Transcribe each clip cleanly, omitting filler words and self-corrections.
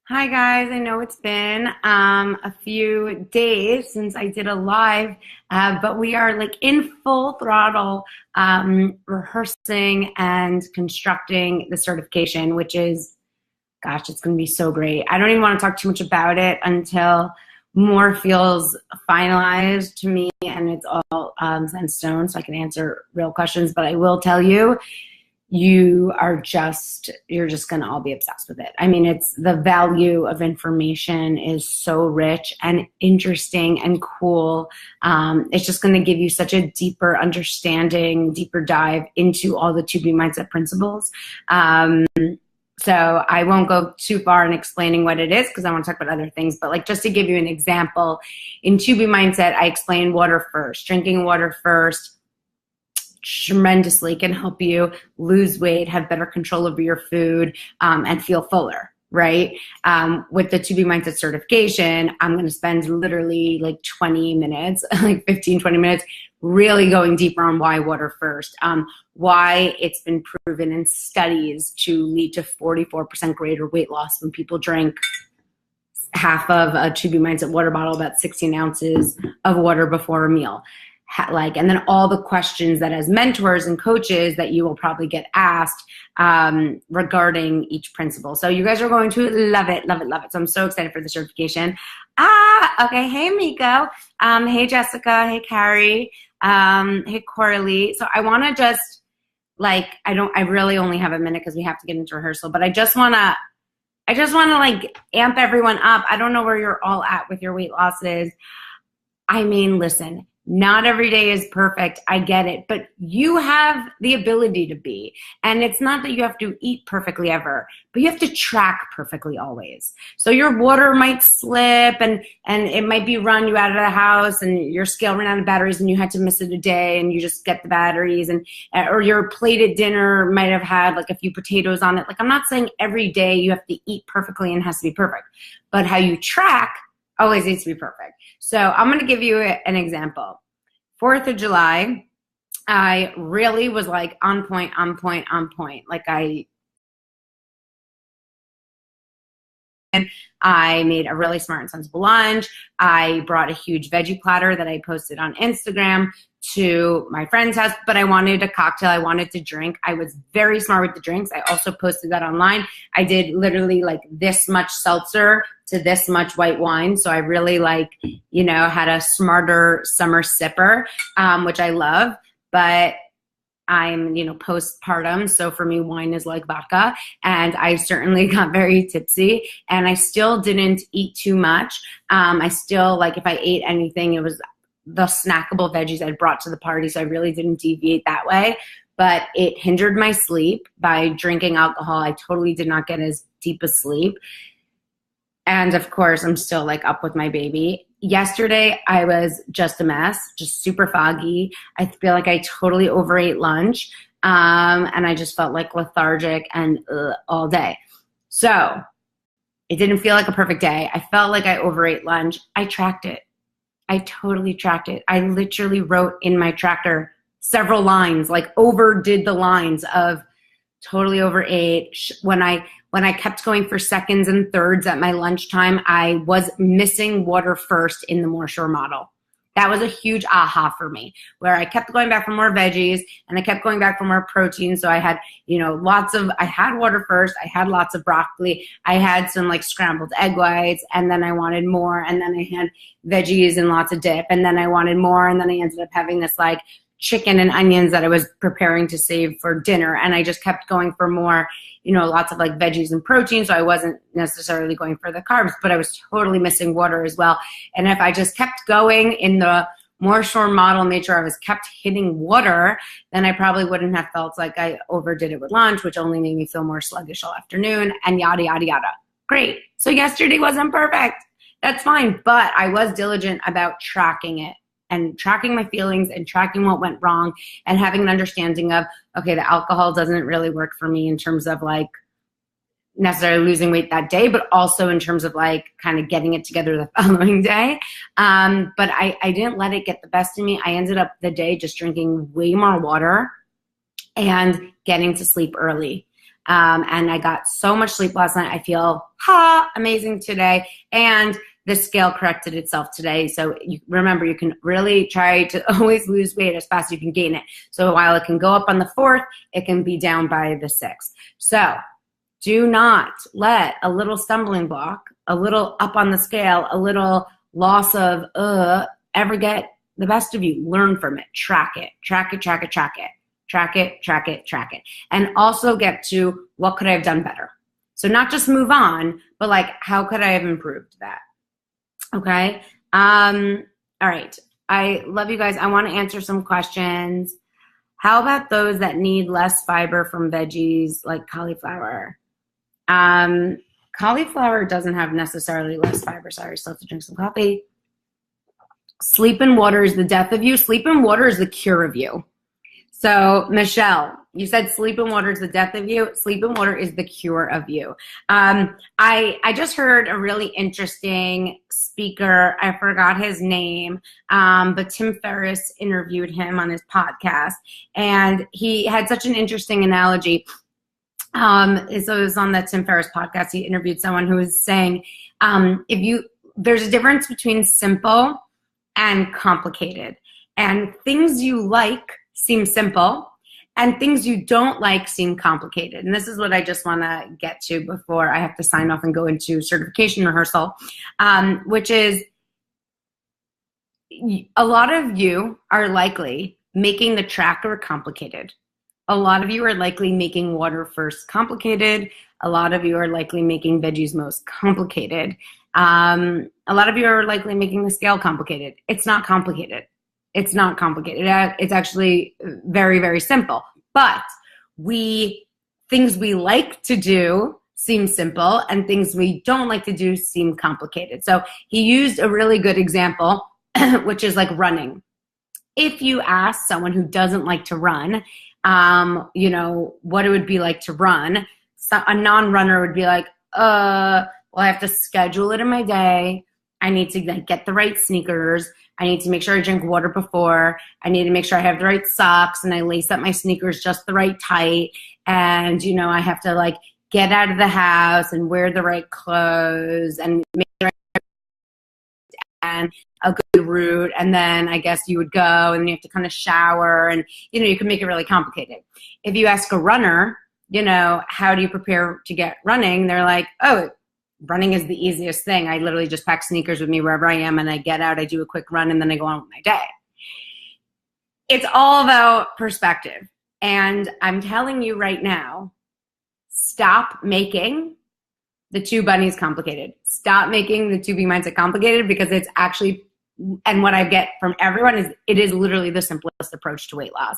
Hi guys, I know it's been a few days since I did a live, but we are like in full throttle rehearsing and constructing the certification, which is, gosh, it's going to be so great. I don't even want to talk too much about it until more feels finalized to me and it's all set in stone so I can answer real questions. But I will tell you, you're just going to all be obsessed with it. I mean, it's the value of information is so rich and interesting and cool. It's just going to give you such a deeper understanding, deeper dive into all the 2B mindset principles. So I won't go too far in explaining what it is because I want to talk about other things. But like just to give you an example, in 2B mindset, I explain water first, drinking water first tremendously can help you lose weight, have better control over your food, and feel fuller, right? With the 2B Mindset certification, I'm going to spend literally like 20 minutes, like 15, 20 minutes, really going deeper on why water first, why it's been proven in studies to lead to 44% greater weight loss when people drink half of a 2B Mindset water bottle, about 16 ounces of water before a meal. And then all the questions that as mentors and coaches that you will probably get asked regarding each principle. So you guys are going to love it, love it, love it. So I'm so excited for the certification. Okay. Hey, Miko. Hey, Jessica. Hey, Carrie. Hey, Coralie. So I want to just I really only have a minute because we have to get into rehearsal, but I just want to like amp everyone up. I don't know where you're all at with your weight losses. I mean, listen, not every day is perfect. I get it. But you have the ability to be. And it's not that you have to eat perfectly ever, but you have to track perfectly always. So your water might slip and it might be run you out of the house and your scale ran out of batteries and you had to miss it a day and you just get the batteries or your plated dinner might have had like a few potatoes on it. Like I'm not saying every day you have to eat perfectly and it has to be perfect, but how you track always needs to be perfect. So I'm going to give you an example. 4th of July, I really was like on point. Like I made a really smart and sensible lunch. I brought a huge veggie platter that I posted on Instagram to my friend's house, but I wanted a cocktail. I wanted to drink. I was very smart with the drinks. I also posted that online. I did literally like this much seltzer to this much white wine. So I really had a smarter summer sipper, which I love, but I'm, postpartum. So for me, wine is like vodka. And I certainly got very tipsy and I still didn't eat too much. I still, if I ate anything, it was the snackable veggies I'd brought to the party. So I really didn't deviate that way. But it hindered my sleep by drinking alcohol. I totally did not get as deep a sleep. And of course, I'm still up with my baby. Yesterday, I was just a mess, just super foggy. I feel like I totally overate lunch. And I just felt lethargic and all day. So it didn't feel like a perfect day. I felt like I overate lunch. I tracked it. I totally tracked it. I literally wrote in my tracker several lines, overdid the lines of totally overate. When I kept going for seconds and thirds at my lunchtime, I was missing water first in the More Sure model. That was a huge aha for me, where I kept going back for more veggies and I kept going back for more protein. So I had, I had water first. I had lots of broccoli. I had some scrambled egg whites and then I wanted more. And then I had veggies and lots of dip. And then I wanted more. And then I ended up having this chicken and onions that I was preparing to save for dinner. And I just kept going for more, lots of veggies and protein. So I wasn't necessarily going for the carbs, but I was totally missing water as well. And if I just kept going in the More Sure model, made sure I was kept hitting water, then I probably wouldn't have felt like I overdid it with lunch, which only made me feel more sluggish all afternoon and yada, yada, yada. Great. So yesterday wasn't perfect. That's fine. But I was diligent about tracking it and tracking my feelings and tracking what went wrong and having an understanding of, okay, the alcohol doesn't really work for me in terms of necessarily losing weight that day, but also in terms of kind of getting it together the following day. But I didn't let it get the best of me. I ended up the day just drinking way more water and getting to sleep early. And I got so much sleep last night. I feel amazing today. And the scale corrected itself today. So remember, you can really try to always lose weight as fast as you can gain it. So while it can go up on the 4th, it can be down by the 6th. So do not let a little stumbling block, a little up on the scale, a little loss of ever get the best of you. Learn from it. Track it. Track it, track it, track it. Track it, track it, track it. And also get to what could I have done better? So not just move on, but like, how could I have improved that? Okay. All right. I love you guys. I want to answer some questions. How about those that need less fiber from veggies like cauliflower? Cauliflower doesn't have necessarily less fiber. Sorry, still have to drink some coffee. Sleep and water is the death of you. Sleep and water is the cure of you. So, Michelle, you said sleep and water is the death of you. Sleep and water is the cure of you. I just heard a really interesting speaker. I forgot his name, but Tim Ferriss interviewed him on his podcast, and he had such an interesting analogy. So it was on that Tim Ferriss podcast. He interviewed someone who was saying, there's a difference between simple and complicated, and things you like seem simple and things you don't like seem complicated. And this is what I just want to get to before I have to sign off and go into certification rehearsal, which is a lot of you are likely making the tracker complicated. A lot of you are likely making water first complicated. A lot of you are likely making veggies most complicated. A lot of you are likely making the scale complicated. It's not complicated. It's not complicated. It's actually very, very simple. But things we like to do seem simple, and things we don't like to do seem complicated. So he used a really good example, which is like running. If you ask someone who doesn't like to run, what it would be like to run, a non-runner would be like, well, I have to schedule it in my day. I need to get the right sneakers. I need to make sure I drink water before. I need to make sure I have the right socks and I lace up my sneakers just the right tight. And, I have to get out of the house and wear the right clothes and make sure and a good route. And then I guess you would go and you have to kind of shower and, you can make it really complicated. If you ask a runner, how do you prepare to get running? They're like, oh, running is the easiest thing. I literally just pack sneakers with me wherever I am and I get out, I do a quick run, and then I go on with my day. It's all about perspective. And I'm telling you right now, stop making the two bunnies complicated. Stop making the 2B mindset complicated, because it's actually, and what I get from everyone is, it is literally the simplest approach to weight loss.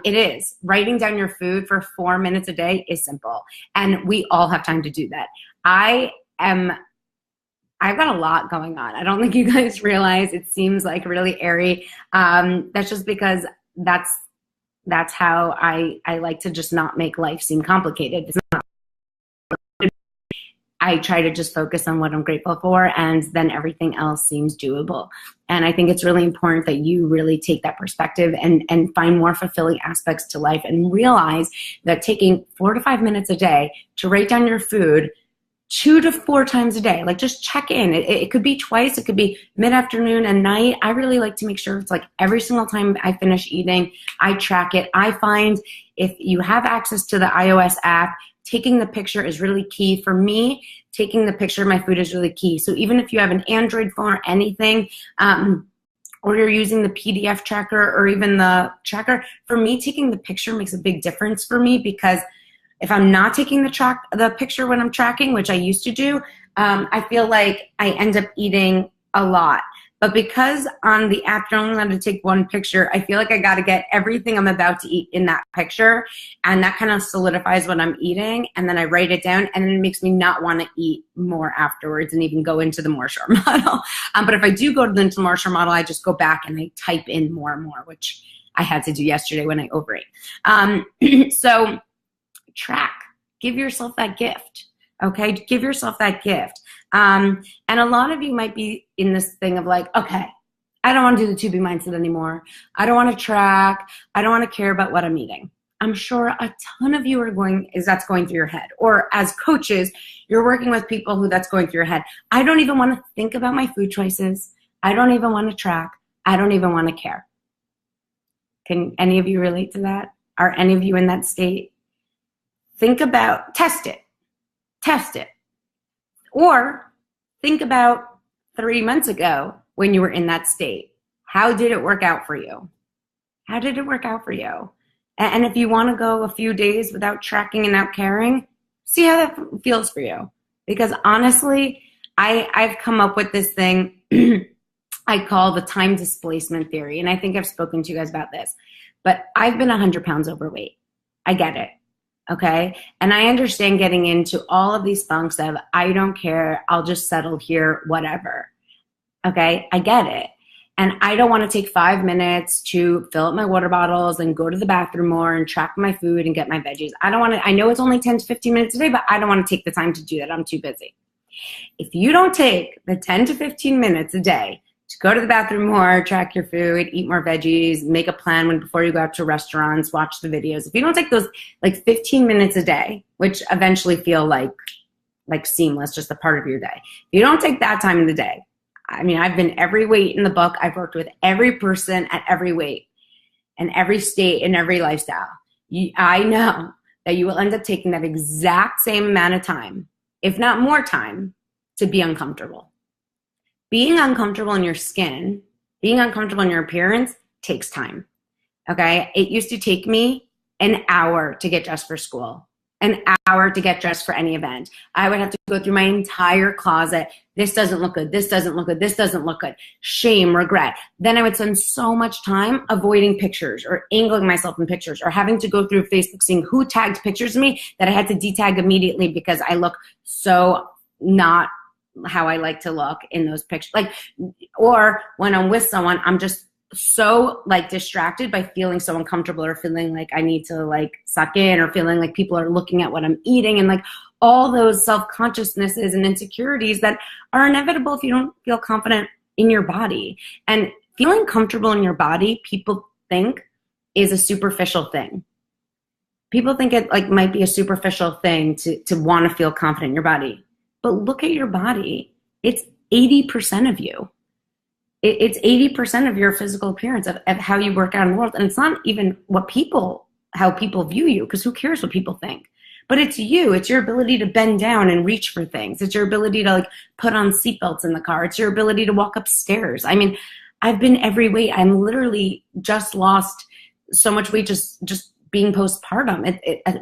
It is. Writing down your food for 4 minutes a day is simple. And we all have time to do that. I've got a lot going on. I don't think you guys realize. It seems like really airy. That's just because that's how I like to just not make life seem complicated. It's not. I try to just focus on what I'm grateful for, and then everything else seems doable. And I think it's really important that you really take that perspective and find more fulfilling aspects to life, and realize that taking 4 to 5 minutes a day to write down your food 2 to 4 times a day, just check in. It could be twice, it could be mid-afternoon and night. I really like to make sure it's every single time I finish eating, I track it. I find if you have access to the iOS app, taking the picture is really key. For me, taking the picture of my food is really key. So even if you have an Android phone or anything, or you're using the PDF tracker or even the tracker, for me, taking the picture makes a big difference for me, because if I'm not taking the picture when I'm tracking, which I used to do, I feel like I end up eating a lot. But because on the app you're only allowed to take one picture, I feel like I got to get everything I'm about to eat in that picture, and that kind of solidifies what I'm eating, and then I write it down, and then it makes me not want to eat more afterwards and even go into the Marshall model. But if I do go into the Marshall model, I just go back and I type in more and more, which I had to do yesterday when I overate. So track. Give yourself that gift. Okay? Give yourself that gift. And a lot of you might be in this thing of okay, I don't want to do the 2B mindset anymore. I don't want to track. I don't want to care about what I'm eating. I'm sure a ton of you that's going through your head. Or as coaches, you're working with people who that's going through your head. I don't even want to think about my food choices. I don't even want to track. I don't even want to care. Can any of you relate to that? Are any of you in that state? Test it. Or think about 3 months ago when you were in that state. How did it work out for you? How did it work out for you? And if you want to go a few days without tracking and not caring, see how that feels for you. Because honestly, I've come up with this thing I call the time displacement theory. And I think I've spoken to you guys about this. But I've been 100 pounds overweight. I get it. Okay? And I understand getting into all of these funks of, I don't care, I'll just settle here, whatever. Okay? I get it. And I don't want to take 5 minutes to fill up my water bottles and go to the bathroom more and track my food and get my veggies. I know it's only 10 to 15 minutes a day, but I don't want to take the time to do that. I'm too busy. If you don't take the 10 to 15 minutes a day to go to the bathroom more, track your food, eat more veggies, make a plan before you go out to restaurants, watch the videos. If you don't take those like 15 minutes a day, which eventually feel like seamless, just a part of your day. If you don't take that time in the day, I mean, I've been every weight in the book. I've worked with every person at every weight and every state and every lifestyle. I know that you will end up taking that exact same amount of time, if not more time, to be uncomfortable. Being uncomfortable in your skin, being uncomfortable in your appearance takes time, okay? It used to take me an hour to get dressed for school, an hour to get dressed for any event. I would have to go through my entire closet. This doesn't look good. This doesn't look good. This doesn't look good. Shame, regret. Then I would spend so much time avoiding pictures or angling myself in pictures or having to go through Facebook seeing who tagged pictures of me that I had to detag immediately because I look so not how I like to look in those pictures. Or when I'm with someone, I'm just so distracted by feeling so uncomfortable or feeling like I need to suck in or feeling like people are looking at what I'm eating and all those self-consciousnesses and insecurities that are inevitable if you don't feel confident in your body. And feeling comfortable in your body, people think is a superficial thing. People think it might be a superficial thing to want to feel confident in your body. But look at your body. It's 80% of you. It's 80% of your physical appearance of how you work out in the world. And it's not even how people view you, because who cares what people think? But it's you. It's your ability to bend down and reach for things. It's your ability to put on seatbelts in the car. It's your ability to walk upstairs. I mean, I've been every weight. I'm literally just lost so much weight just being postpartum.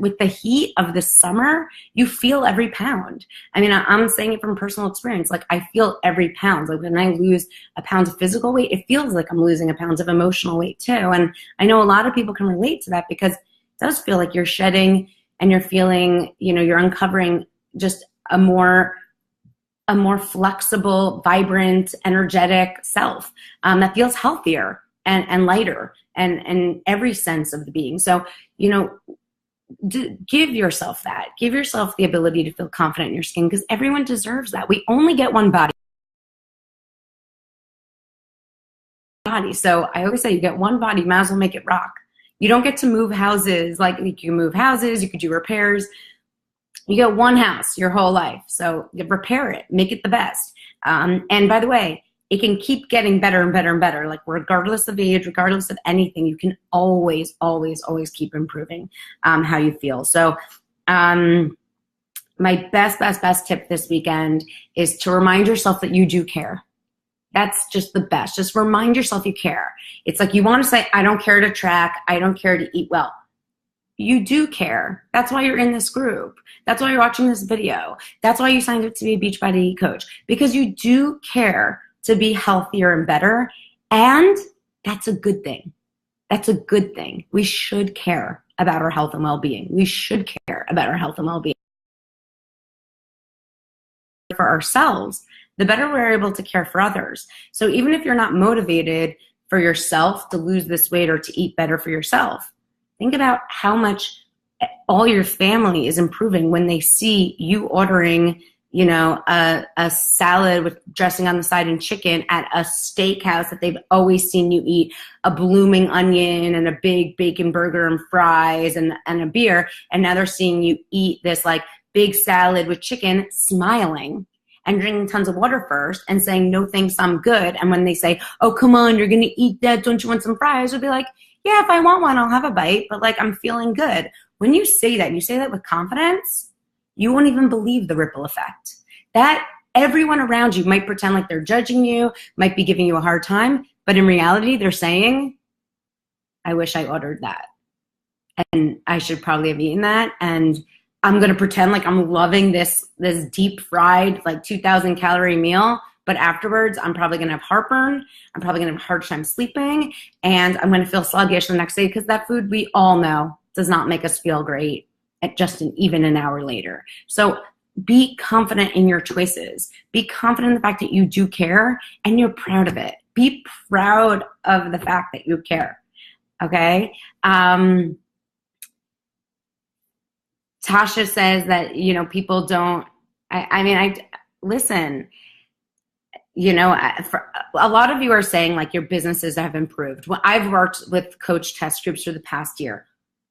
With the heat of the summer, you feel every pound. I mean, I'm saying it from personal experience. I feel every pound. When I lose a pound of physical weight, it feels like I'm losing a pound of emotional weight too. And I know a lot of people can relate to that because it does feel like you're shedding and you're feeling, you're uncovering just a more flexible, vibrant, energetic self that feels healthier and lighter and every sense of the being. So, give yourself that. Give yourself the ability to feel confident in your skin because everyone deserves that. We only get one body. So I always say you get one body, you might as well make it rock. You don't get to move houses. You can move houses, you could do repairs. You get one house your whole life. So you repair it, make it the best. And by the way, it can keep getting better and better and better. Regardless of age, regardless of anything, you can always, always, always keep improving how you feel. So my best tip this weekend is to remind yourself that you do care. That's just the best. Just remind yourself you care. It's you want to say, I don't care to track. I don't care to eat well. You do care. That's why you're in this group. That's why you're watching this video. That's why you signed up to be a Beachbody coach, because you do care to be healthier and better. And that's a good thing. That's a good thing. We should care about our health and well-being. We should care about our health and well-being. For ourselves, the better we're able to care for others. So even if you're not motivated for yourself to lose this weight or to eat better for yourself, think about how much all your family is improving when they see you ordering you know, a salad with dressing on the side and chicken at a steakhouse that they've always seen you eat a blooming onion and a big bacon burger and fries and a beer. And now they're seeing you eat this like big salad with chicken, smiling and drinking tons of water first and saying, no, thanks, I'm good. And when they say, oh, come on, you're going to eat that. Don't you want some fries? You'll be like, yeah, if I want one, I'll have a bite, but like, I'm feeling good. When you say that, and you say that with confidence, you won't even believe the ripple effect. That everyone around you might pretend like they're judging you, might be giving you a hard time, but in reality, they're saying, I wish I ordered that. And I should probably have eaten that. And I'm going to pretend like I'm loving this deep fried, like 2,000 calorie meal. But afterwards, I'm probably going to have heartburn. I'm probably going to have a hard time sleeping. And I'm going to feel sluggish the next day because that food, we all know, does not make us feel great at even an hour later. So be confident in your choices. Be confident in the fact that you do care and you're proud of it. Be proud of the fact that you care. Okay? Tasha says that, you know, people don't, listen, you know, for, a lot of you are saying like your businesses have improved. Well, I've worked with coach test groups for the past year.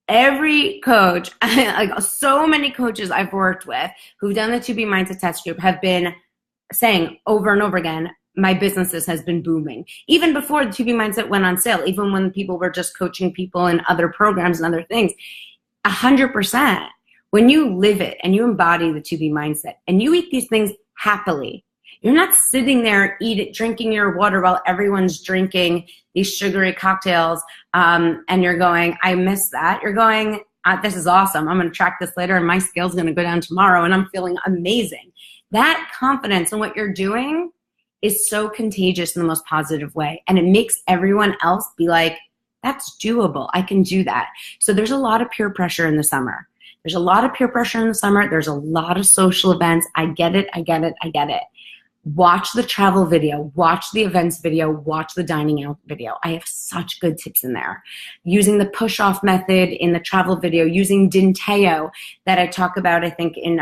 Every coach, like so many coaches I've worked with who've done the 2B Mindset test group have been saying over and over again, my businesses has been booming. Even before the 2B Mindset went on sale, even when people were just coaching people in other programs and other things, 100%. When you live it and you embody the 2B Mindset and you eat these things happily, you're not sitting there drinking your water while everyone's drinking these sugary cocktails, and you're going, I miss that. You're going, this is awesome. I'm going to track this later and my scale's going to go down tomorrow and I'm feeling amazing. That confidence in what you're doing is so contagious in the most positive way. And it makes everyone else be like, that's doable. I can do that. So there's a lot of peer pressure in the summer. There's a lot of peer pressure in the summer. There's a lot of social events. I get it. Watch the travel video, watch the events video, watch the dining out video. I have such good tips in there. Using the push-off method in the travel video, using Dinteo that I talk about, I think, in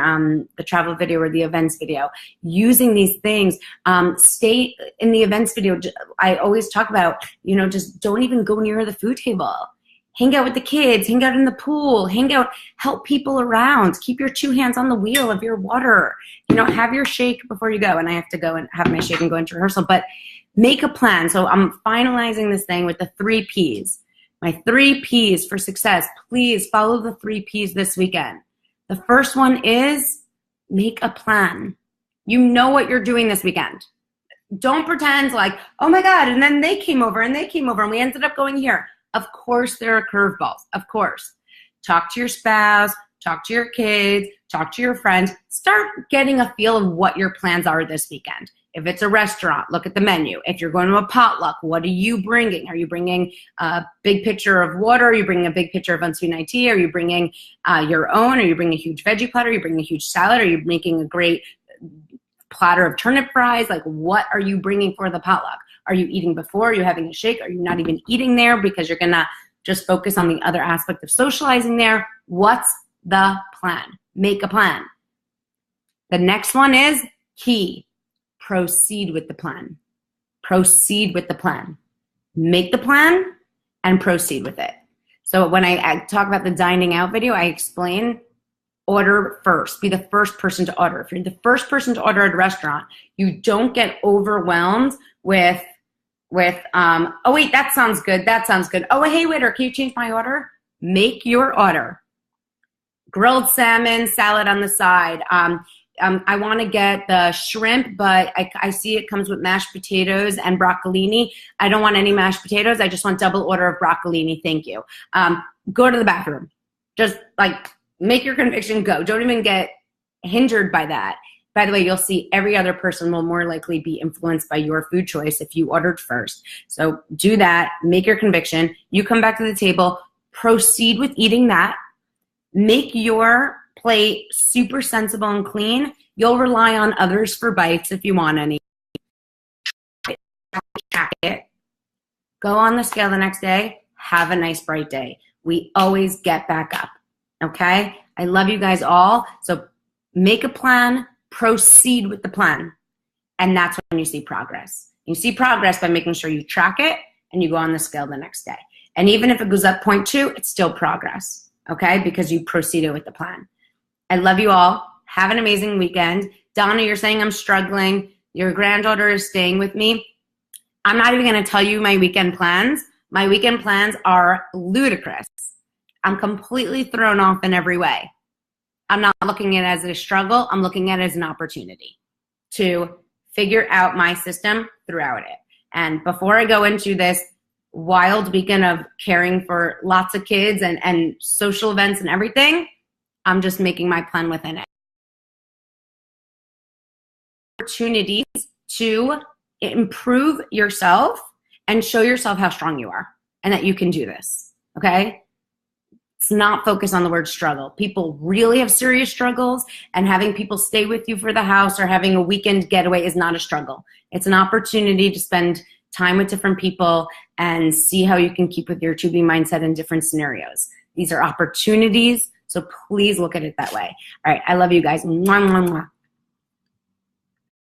the travel video or the events video. Using these things, stay in the events video. I always talk about, you know, just don't even go near the food table. Hang out with the kids, hang out in the pool, hang out, help people around, keep your 2 hands on the wheel of your water, you know, have your shake before you go. And I have to go and have my shake and go into rehearsal, but make a plan. So I'm finalizing this thing with the 3 Ps. My 3 Ps for success. Please follow the 3 Ps this weekend. The first one is make a plan. You know what you're doing this weekend. Don't pretend like, oh my God, and then they came over and we ended up going here. Of course there are curveballs, of course. Talk to your spouse, talk to your kids, talk to your friends. Start getting a feel of what your plans are this weekend. If it's a restaurant, look at the menu. If you're going to a potluck, what are you bringing? Are you bringing a big pitcher of water? Are you bringing a big pitcher of unsweetened iced tea? Are you bringing your own? Are you bringing a huge veggie platter? Are you bringing a huge salad? Are you making a great platter of turnip fries? Like, what are you bringing for the potluck? Are you eating before? Are you having a shake? Are you not even eating there because you're going to just focus on the other aspect of socializing there? What's the plan? Make a plan. The next one is key. Proceed with the plan. Proceed with the plan. Make the plan and proceed with it. So when I talk about the dining out video, I explain order first. Be the first person to order. If you're the first person to order at a restaurant, you don't get overwhelmed with oh wait, that sounds good. Oh, hey waiter, can you change my order? Make your order. Grilled salmon, salad on the side. I want to get the shrimp, but I see it comes with mashed potatoes and broccolini. I don't want any mashed potatoes. I just want double order of broccolini. Thank you. Go to the bathroom. Just like make your conviction, go. Don't even get hindered by that. By the way, you'll see every other person will more likely be influenced by your food choice if you ordered first. So do that. Make your conviction. You come back to the table. Proceed with eating that. Make your plate super sensible and clean. You'll rely on others for bites if you want any. Go on the scale the next day. Have a nice bright day. We always get back up. Okay? I love you guys all. So make a plan, proceed with the plan. And that's when you see progress. You see progress by making sure you track it and you go on the scale the next day. And even if it goes up 0.2, it's still progress, okay? Because you proceeded with the plan. I love you all. Have an amazing weekend. Donna, you're saying I'm struggling. Your granddaughter is staying with me. I'm not even going to tell you my weekend plans. My weekend plans are ludicrous. I'm completely thrown off in every way. I'm not looking at it as a struggle. I'm looking at it as an opportunity to figure out my system throughout it. And before I go into this wild weekend of caring for lots of kids and social events and everything, I'm just making my plan within it. Opportunities to improve yourself and show yourself how strong you are and that you can do this, okay? It's not focused on the word struggle. People really have serious struggles, and having people stay with you for the house or having a weekend getaway is not a struggle. It's an opportunity to spend time with different people and see how you can keep with your to-be mindset in different scenarios. These are opportunities, so please look at it that way. All right, I love you guys. Mwah, mwah, mwah.